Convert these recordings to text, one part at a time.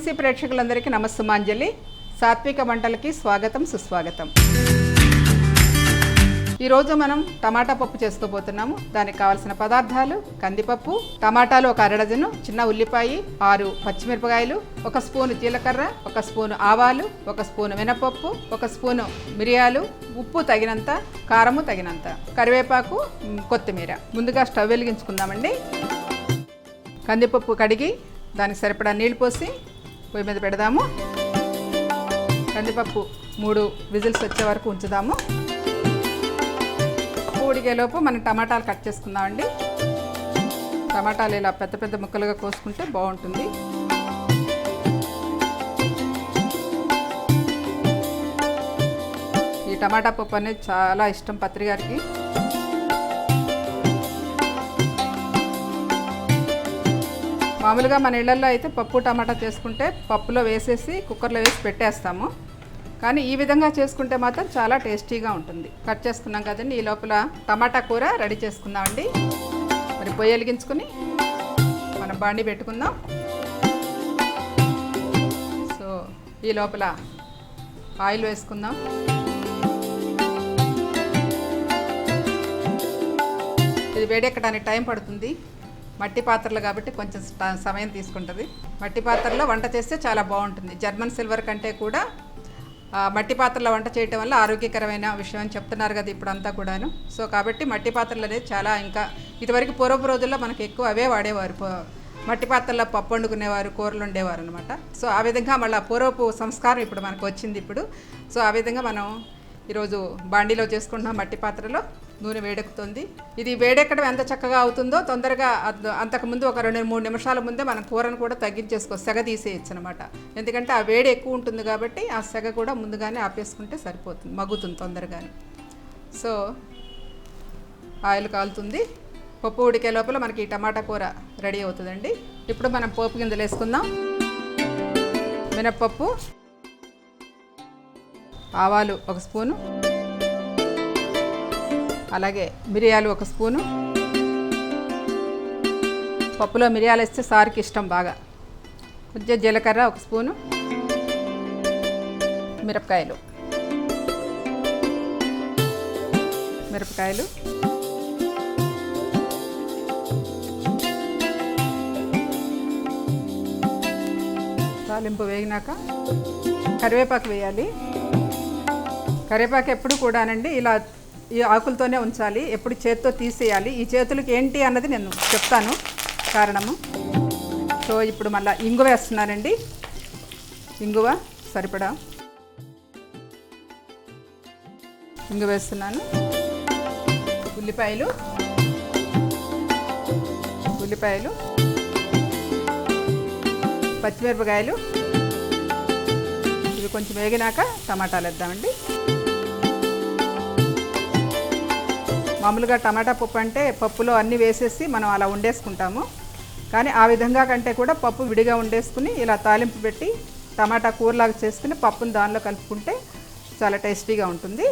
PMC ప్రేక్షకులందరికీ నమస్సుమాంజలి. సాత్విక వంటలకి స్వాగతం సుస్వాగతం. ఈరోజు మనం టమాటా పప్పు చేసుకోబోతున్నాము. దానికి కావాల్సిన పదార్థాలు: కందిపప్పు, టమాటాలు ఒక అరడజను, చిన్న ఉల్లిపాయ, 6 పచ్చిమిరపకాయలు, 1 స్పూను జీలకర్ర, 1 స్పూను ఆవాలు, 1 స్పూను మినపప్పు, 1 స్పూను మిరియాలు, ఉప్పు తగినంత, కారము తగినంత, కరివేపాకు, కొత్తిమీర. ముందుగా స్టవ్ వెలిగించుకుందామండి. కందిపప్పు కడిగి దానికి సరిపడా నీళ్ళు పోసి పొయ్యి మీద పెడదాము. కందిపప్పు 3 విజిల్స్ వచ్చే వరకు ఉంచుదాము. ఉడికేలోపు మనం టమాటాలు కట్ చేసుకుందామండి. టమాటాలు ఇలా పెద్ద పెద్ద ముక్కలుగా కోసుకుంటే బాగుంటుంది. ఈ టమాటా పప్పు అనేది చాలా ఇష్టం పత్రి గారికి. మామూలుగా మన ఇళ్లలో అయితే పప్పు టమాటా చేసుకుంటే పప్పులో వేసేసి కుక్కర్లో వేసి పెట్టేస్తాము. కానీ ఈ విధంగా చేసుకుంటే మాత్రం చాలా టేస్టీగా ఉంటుంది. కట్ చేసుకున్నాం కదండి. ఈ లోపల టమాటా కూర రెడీ చేసుకుందామండి. మరి పొయ్యి వెలిగించుకుని మనం బాండి పెట్టుకుందాం. సో ఈ లోపల ఆయిల్ వేసుకుందాం. ఇది వేడెక్కడానికి టైం పడుతుంది. మట్టి పాత్రలు కాబట్టి కొంచెం సమయం తీసుకుంటుంది. మట్టి పాత్రలో వంట చేస్తే చాలా బాగుంటుంది. జర్మన్ సిల్వర్ కంటే కూడా మట్టి పాత్రలో వంట చేయటం వల్ల ఆరోగ్యకరమైన విషయం అని చెప్తున్నారు కదా ఇప్పుడు అంతా కూడాను. సో కాబట్టి మట్టి పాత్రలు అనేది చాలా, ఇంకా ఇదివరకు పూర్వపు రోజుల్లో మనకు ఎక్కువ అవే వాడేవారు. మట్టి పాత్రలో పప్పు వండుకునేవారు, కూరలు ఉండేవారు అనమాట. సో ఆ విధంగా మళ్ళీ పూర్వపు సంస్కారం ఇప్పుడు మనకు వచ్చింది ఇప్పుడు. సో ఆ విధంగా మనం ఈరోజు బాండీలో చేసుకుంటున్నాం. మట్టి పాత్రలో నూనె వేడెక్కుతుంది. ఇది వేడెక్కడం ఎంత చక్కగా అవుతుందో తొందరగా అంతకుముందు ఒక 2-3 నిమిషాల ముందే మనం కూరను కూడా తగ్గించేసుకోవచ్చు, సెగ తీసేయచ్చు అనమాట. ఎందుకంటే ఆ వేడి ఎక్కువ ఉంటుంది కాబట్టి ఆ సెగ కూడా ముందుగానే ఆపేసుకుంటే సరిపోతుంది, మగ్గుతుంది తొందరగానే. సో ఆయిల్ కాలుతుంది. పప్పు ఉడికే లోపల మనకి ఈ టమాటా కూర రెడీ అవుతుందండి. ఇప్పుడు మనం పోపు గింజలు వేసుకుందాం. మినప్పప్పు, ఆవాలు 1 స్పూను, అలాగే మిరియాలు 1 స్పూను. పప్పులో మిరియాలు వేస్తే సార్కి ఇష్టం బాగా. కొంచెం జీలకర్ర 1 స్పూను, మిరపకాయలు తాలింపు వేగినాక కరివేపాకు వేయాలి. కరివేపాకు ఎప్పుడు కూడానండి ఇలా ఈ ఆకులతోనే ఉంచాలి, ఎప్పుడు చేతితో తీసేయాలి. ఈ చేతులకి ఏంటి అన్నది నేను చెప్తాను కారణము. సో ఇప్పుడు మళ్ళీ ఇంగువ వేస్తున్నానండి. ఇంగువ సరిపడా ఇంగువ వేస్తున్నాను. ఉల్లిపాయలు పచ్చిమిరపకాయలు ఇవి కొంచెం వేగినాక టమాటాలు వేద్దామండి. మామూలుగా టమాటా పప్పు అంటే పప్పులో అన్నీ వేసేసి మనం అలా వండేసుకుంటాము. కానీ ఆ విధంగా కంటే కూడా పప్పు విడిగా వండేసుకుని ఇలా తాలింపు పెట్టి టమాటా కూరలాగా చేసుకుని పప్పును దానిలో కలుపుకుంటే చాలా టేస్టీగా ఉంటుంది.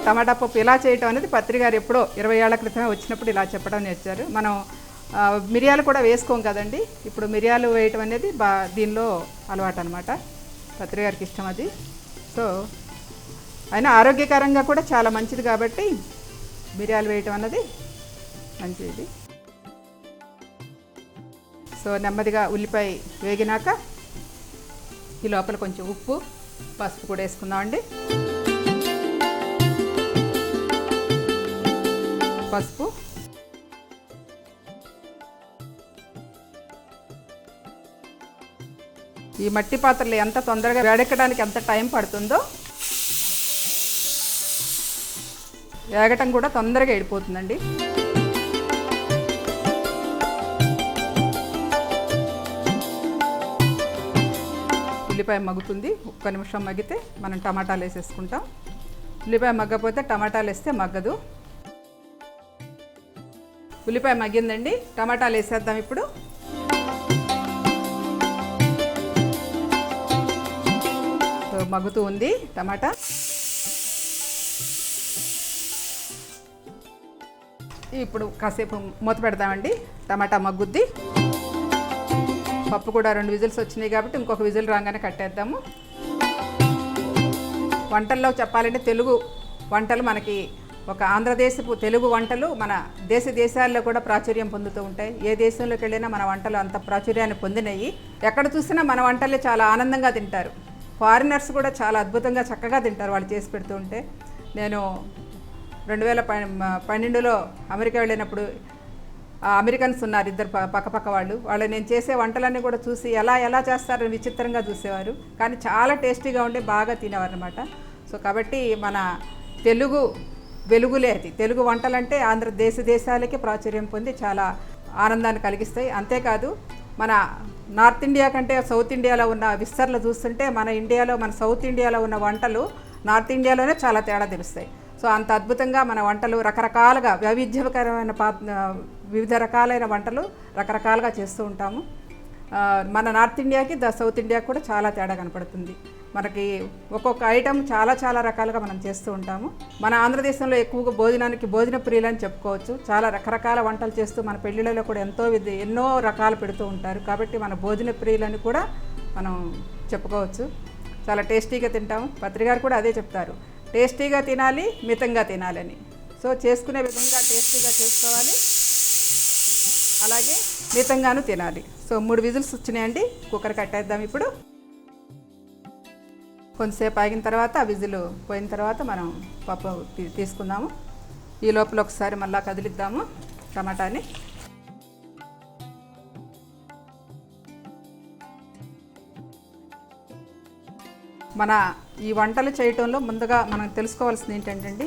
టమాటా పప్పు ఇలా చేయటం అనేది పత్రి గారు ఎప్పుడో 20 ఏళ్ల క్రితమే వచ్చినప్పుడు ఇలా చెప్పడం నేర్చారు. మనం మిరియాలు కూడా వేసుకోం కదండి. ఇప్పుడు మిరియాలు వేయటం అనేది దీనిలో అలవాటు అనమాట. పత్రి గారికి ఇష్టం అది. సో అయినా ఆరోగ్యకరంగా కూడా చాలా మంచిది కాబట్టి మిరియాలు వేయటం అన్నది మంచిది. సో నెమ్మదిగా ఉల్లిపాయ వేగినాక ఈ లోపల కొంచెం ఉప్పు, పసుపు కూడా వేసుకుందామండి. పసుపు, ఈ మట్టి పాత్రలు ఎంత తొందరగా వేడెక్కడానికి ఎంత టైం పడుతుందో వేగటం కూడా తొందరగా వెళ్ళిపోతుందండి. ఉల్లిపాయ మగ్గుతుంది. 1 నిమిషం మగ్గితే మనం టమాటాలు వేసేసుకుంటాం. ఉల్లిపాయ మగ్గకపోతే టమాటాలు వేస్తే మగ్గదు. ఉల్లిపాయ మగ్గిందండి. టమాటాలు వేసేద్దాం ఇప్పుడు. మగ్గుతూ ఉంది టమాటా. ఇప్పుడు కాసేపు మూత పెడదామండి, టమాటా మగ్గుద్ది. పప్పు కూడా 2 విజిల్స్ వచ్చినాయి కాబట్టి ఇంకొక విజిల్ రాగానే కట్టేద్దాము. వంటల్లో చెప్పాలంటే తెలుగు వంటలు మనకి ఒక ఆంధ్రదేశపు తెలుగు వంటలు మన దేశాల్లో కూడా ప్రాచుర్యం పొందుతూ ఉంటాయి. ఏ దేశంలోకి వెళ్ళినా మన వంటలు అంత ప్రాచుర్యాన్ని పొందినాయి. ఎక్కడ చూసినా మన వంటలే చాలా ఆనందంగా తింటారు. ఫారినర్స్ కూడా చాలా అద్భుతంగా చక్కగా తింటారు వాళ్ళు చేసి పెడుతూ ఉంటే. నేను 2012లో అమెరికా వెళ్ళినప్పుడు అమెరికన్స్ ఉన్నారు, 2 పక్కపక్క వాళ్ళు నేను చేసే వంటలన్నీ కూడా చూసి ఎలా చేస్తారని విచిత్రంగా చూసేవారు. కానీ చాలా టేస్టీగా ఉండి బాగా తినేవారు అనమాట. సో కాబట్టి మన తెలుగు వెలుగులే అది. తెలుగు వంటలంటే దేశాలకి ప్రాచుర్యం పొంది చాలా ఆనందాన్ని కలిగిస్తాయి. అంతేకాదు మన నార్త్ ఇండియా కంటే సౌత్ ఇండియాలో ఉన్న విస్తరణ చూస్తుంటే మన సౌత్ ఇండియాలో ఉన్న వంటలు నార్త్ ఇండియాలోనే చాలా తేడా తెలుస్తాయి. సో అంత అద్భుతంగా మన వంటలు రకరకాలుగా వైవిధ్యకరమైన వివిధ రకాలైన వంటలు రకరకాలుగా చేస్తూ ఉంటాము. మన నార్త్ ఇండియాకి సౌత్ ఇండియాకి కూడా చాలా తేడా కనపడుతుంది. మనకి ఒక్కొక్క ఐటెం చాలా రకాలుగా మనం చేస్తూ ఉంటాము. మన ఆంధ్రదేశంలో ఎక్కువగా భోజన ప్రియులని చెప్పుకోవచ్చు. చాలా రకరకాల వంటలు చేస్తూ మన పెళ్ళిళ్ళలో కూడా ఎన్నో రకాలు పెడుతూ ఉంటారు. కాబట్టి మన భోజన ప్రియులని కూడా మనం చెప్పుకోవచ్చు. చాలా టేస్టీగా తింటాము. పత్రికారు కూడా అదే చెప్తారు, టేస్టీగా తినాలి, మితంగా తినాలని. సో చేసుకునే విధంగా టేస్టీగా చేసుకోవాలి, అలాగే మితంగాను తినాలి. సో 3 విజిల్స్ వచ్చినాయండి. కుక్కర్ కట్టేద్దాం. ఇప్పుడు కొంతసేపు ఆగిన తర్వాత ఆ విజిల్ పోయిన తర్వాత మనం పప్పు తీసుకుందాము. ఈ లోపల ఒకసారి మళ్ళీ కదిలిద్దాము టమాటాని. మన ఈ వంటలు చేయటంలో ముందుగా మనం తెలుసుకోవాల్సింది ఏంటంటే,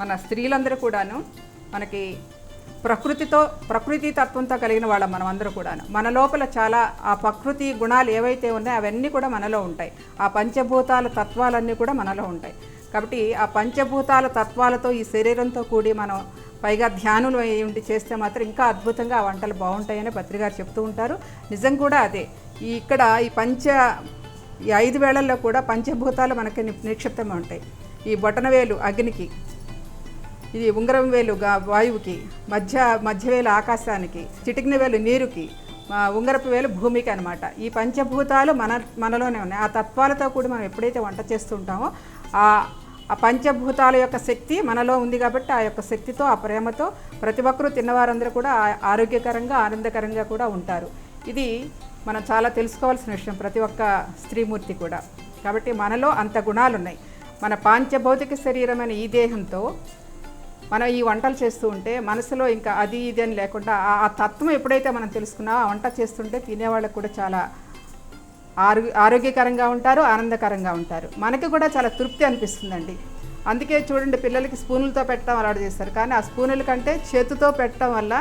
మన స్త్రీలందరూ కూడాను మనకి ప్రకృతి తత్వంతో కలిగిన వాళ్ళం. మనం అందరూ కూడాను మన లోపల చాలా ఆ ప్రకృతి గుణాలు ఏవైతే ఉన్నాయో అవన్నీ కూడా మనలో ఉంటాయి. ఆ పంచభూతాల తత్వాలన్నీ కూడా మనలో ఉంటాయి. కాబట్టి ఆ పంచభూతాల తత్వాలతో ఈ శరీరంతో కూడి మనం పైగా ధ్యానులు ఉండి చేస్తే మాత్రం ఇంకా అద్భుతంగా ఆ వంటలు బాగుంటాయని పత్రికారు చెప్తూ ఉంటారు. నిజం కూడా అదే. ఇక్కడ ఈ 5 వేళల్లో కూడా పంచభూతాలు మనకి నిక్షిప్తంగా ఉంటాయి. ఈ బొటనవేలు అగ్నికి, ఇది ఉంగరం వేలు వాయువుకి, మధ్యవేలు ఆకాశానికి, చిటికిన వేలు నీరుకి, ఉంగరపు వేలు భూమికి అనమాట. ఈ పంచభూతాలు మనలోనే ఉన్నాయి. ఆ తత్వాలతో కూడా మనం ఎప్పుడైతే వంట చేస్తుంటామో ఆ పంచభూతాల యొక్క శక్తి మనలో ఉంది. కాబట్టి ఆ యొక్క శక్తితో, ఆ ప్రేమతో ప్రతి ఒక్కరూ తిన్నవారందరూ కూడా ఆరోగ్యకరంగా ఆనందకరంగా కూడా ఉంటారు. ఇది మనం చాలా తెలుసుకోవాల్సిన విషయం, ప్రతి ఒక్క స్త్రీమూర్తి కూడా. కాబట్టి మనలో అంత గుణాలు ఉన్నాయి. మన పాంచభౌతిక శరీరమైన ఈ దేహంతో మనం ఈ వంటలు చేస్తూ ఉంటే మనసులో ఇంకా అది ఇది అని లేకుండా ఆ తత్వం ఎప్పుడైతే మనం తెలుసుకున్నా ఆ వంట చేస్తుంటే తినేవాళ్ళకు కూడా చాలా ఆరోగ్యకరంగా ఉంటారు, ఆనందకరంగా ఉంటారు. మనకి కూడా చాలా తృప్తి అనిపిస్తుందండి. అందుకే చూడండి, పిల్లలకి స్పూనులతో పెట్టడం అలవాటు చేస్తారు. కానీ ఆ స్పూనుల కంటే చేతితో పెట్టడం వల్ల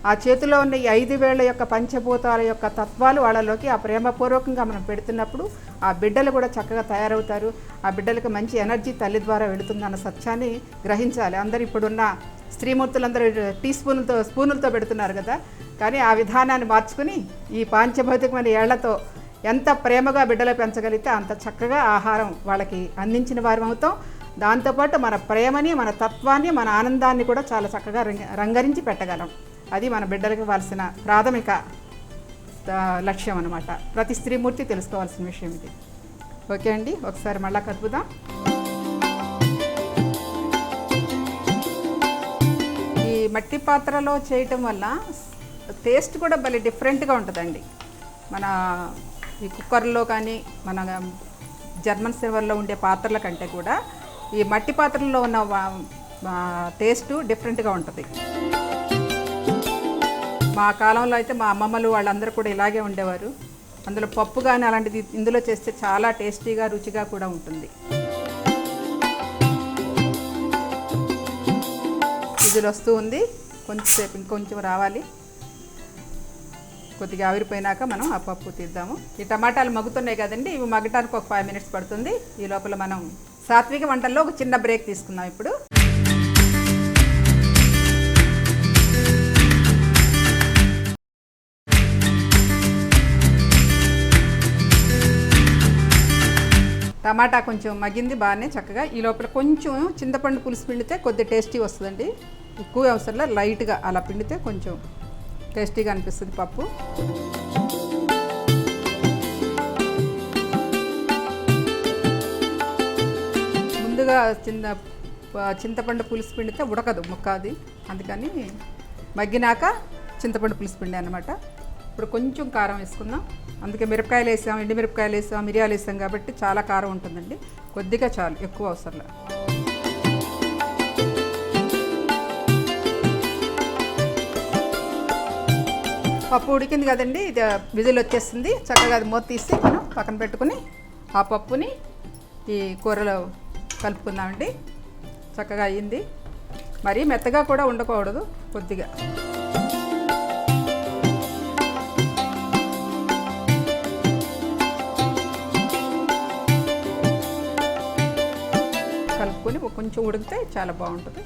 ఆ చేతిలో ఉన్న ఈ 5 వేళ్ల యొక్క పంచభూతాల యొక్క తత్వాలు వాళ్ళలోకి ఆ ప్రేమపూర్వకంగా మనం పెడుతున్నప్పుడు ఆ బిడ్డలు కూడా చక్కగా తయారవుతారు. ఆ బిడ్డలకు మంచి ఎనర్జీ తల్లి ద్వారా వెళుతుందన్న సత్యాన్ని గ్రహించాలి. అందరూ ఇప్పుడున్న స్త్రీమూర్తులందరూ స్పూనులతో పెడుతున్నారు కదా. కానీ ఆ విధానాన్ని మార్చుకుని ఈ పాంచభౌతికమైన ఏళ్లతో ఎంత ప్రేమగా బిడ్డలు పెంచగలిగితే అంత చక్కగా ఆహారం వాళ్ళకి అందించిన వారం అవుతాం. దాంతోపాటు మన ప్రేమని, మన తత్వాన్ని, మన ఆనందాన్ని కూడా చాలా చక్కగా రంగరించి పెట్టగలం. అది మన బిడ్డలకు ఇవ్వాల్సిన ప్రాథమిక లక్ష్యం అన్నమాట. ప్రతి స్త్రీమూర్తి తెలుసుకోవాల్సిన విషయం ఇది. ఓకే అండి, ఒకసారి మళ్ళా కలుపుదాం. ఈ మట్టి పాత్రలో చేయటం వల్ల టేస్ట్ కూడా భలే డిఫరెంట్గా ఉంటుందండి. మన ఈ కుక్కర్లో కానీ మన జర్మన్ సిల్వర్లో ఉండే పాత్రల కంటే కూడా ఈ మట్టి పాత్రల్లో ఉన్న టేస్ట్ డిఫరెంట్గా ఉంటుంది. మా కాలంలో అయితే మా అమ్మమ్మలు వాళ్ళందరూ కూడా ఇలాగే ఉండేవారు. అందులో పప్పు కానీ అలాంటిది ఇందులో చేస్తే చాలా టేస్టీగా రుచిగా కూడా ఉంటుంది. విజిల్ వస్తూ ఉంది, కొంచెంసేపు ఇంకొంచెం రావాలి. కొద్దిగా ఆవిరిపోయినాక మనం ఆ పప్పు తీద్దాము. ఈ టమాటాలు మగ్గుతున్నాయి కదండి, ఇవి మగ్గటానికి ఒక 5 మినిట్స్ పడుతుంది. ఈ లోపల మనం సాత్విక వంటల్లో ఒక చిన్న బ్రేక్ తీసుకుందాం. ఇప్పుడు టమాటా కొంచెం మగ్గింది బాగానే చక్కగా. ఈ లోపల కొంచెం చింతపండు పులుసు పిండితే కొద్దిగా టేస్టీ వస్తుందండి. ఎక్కువ అవసరంలో లైట్గా అలా పిండితే కొంచెం టేస్టీగా అనిపిస్తుంది పప్పు. ముందుగా చింతపండు పులుసు పిండితే ఉడకదు ముక్క అది, అందుకని మగ్గినాక చింతపండు పులుసు పిండి అన్నమాట. ఇప్పుడు కొంచెం కారం వేసుకుందాం. అందుకే మిరపకాయలు వేసాం, ఎండి మిరపకాయలు వేసాం, మిరియాలు వేసాం కాబట్టి చాలా కారం ఉంటుందండి. కొద్దిగా చాలు, ఎక్కువ అవసరం. పప్పు ఉడికింది కదండి, ఇది విజిల్ వచ్చేస్తుంది. చక్కగా అది మూత తీసి మనం పక్కన పెట్టుకుని ఆ పప్పుని ఈ కూరలో కలుపుకుందామండి. చక్కగా అయ్యింది. మరీ మెత్తగా కూడా ఉండకూడదు, కొద్దిగా. కలుపుకొని కొంచెం ఉడికితే చాలా బాగుంటుంది.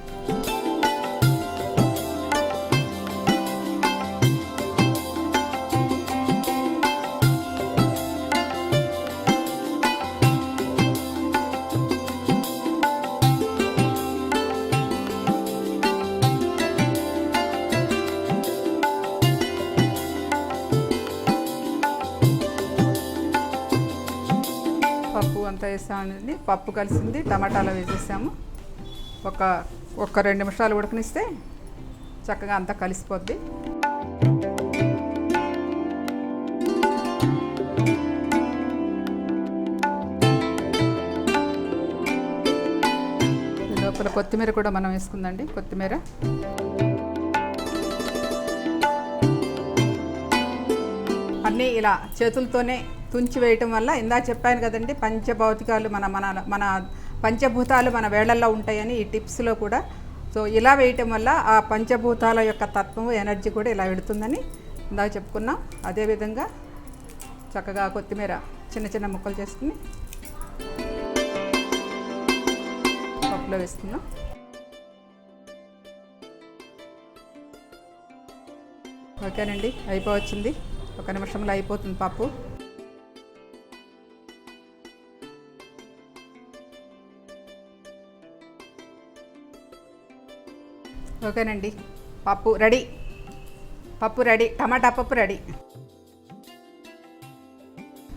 పప్పు అంతా వేసామండి. పప్పు కలిసింది, టమాటాలు వేసేసాము. ఒక 2 నిమిషాలు ఉడకనిస్తే చక్కగా అంతా కలిసిపోద్ది. లోపల కొత్తిమీర కూడా మనం వేసుకుందండి. కొత్తిమీర అన్నీ ఇలా చేతులతోనే తుంచి వేయటం వల్ల, ఇందా చెప్పాను కదండి, పంచభౌతికాలు మన పంచభూతాలు మన వేళ్లలో ఉంటాయని ఈ టిప్స్లో కూడా. సో ఇలా వేయటం వల్ల ఆ పంచభూతాల యొక్క తత్వం, ఎనర్జీ కూడా ఇలా వెడుతుందని ఇందాక చెప్పుకున్నాం. అదేవిధంగా చక్కగా కొత్తిమీర చిన్న చిన్న ముక్కలు చేసుకుని పప్పులో వేసుకుందాం. ఓకేనండి, అయిపోవచ్చింది. 1 నిమిషంలో అయిపోతుంది పప్పు. ఓకేనండి, పప్పు రెడీ. టమాటా పప్పు రెడీ.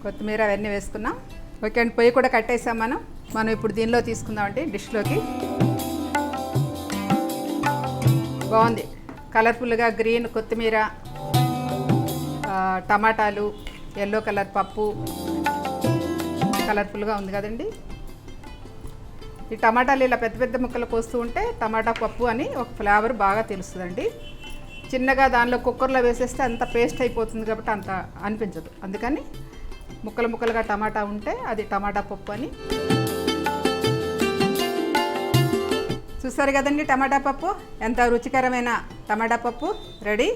కొత్తిమీర అవన్నీ వేసుకున్నాం. ఓకే అండి, పొయ్యి కూడా కట్టేసాం మనం ఇప్పుడు దీనిలో తీసుకుందామండి, డిష్లోకి. బాగుంది, కలర్ఫుల్గా గ్రీన్ కొత్తిమీర, టమాటాలు, ఎల్లో కలర్ పప్పు, కలర్ఫుల్గా ఉంది కదండి. ఈ టమాటాలు ఇలా పెద్ద పెద్ద ముక్కలు కోస్తూ ఉంటే టమాటా పప్పు అని ఒక ఫ్లేవర్ బాగా తెలుస్తుందండి. చిన్నగా దానిలో కుక్కర్లో వేసేస్తే అంత పేస్ట్ అయిపోతుంది కాబట్టి అంత అనిపించదు. అందుకని ముక్కలుగా టమాటా ఉంటే అది టమాటా పప్పు అని. చూస్తారు కదండి, టమాటా పప్పు ఎంత రుచికరమైన టమాటా పప్పు రెడీ.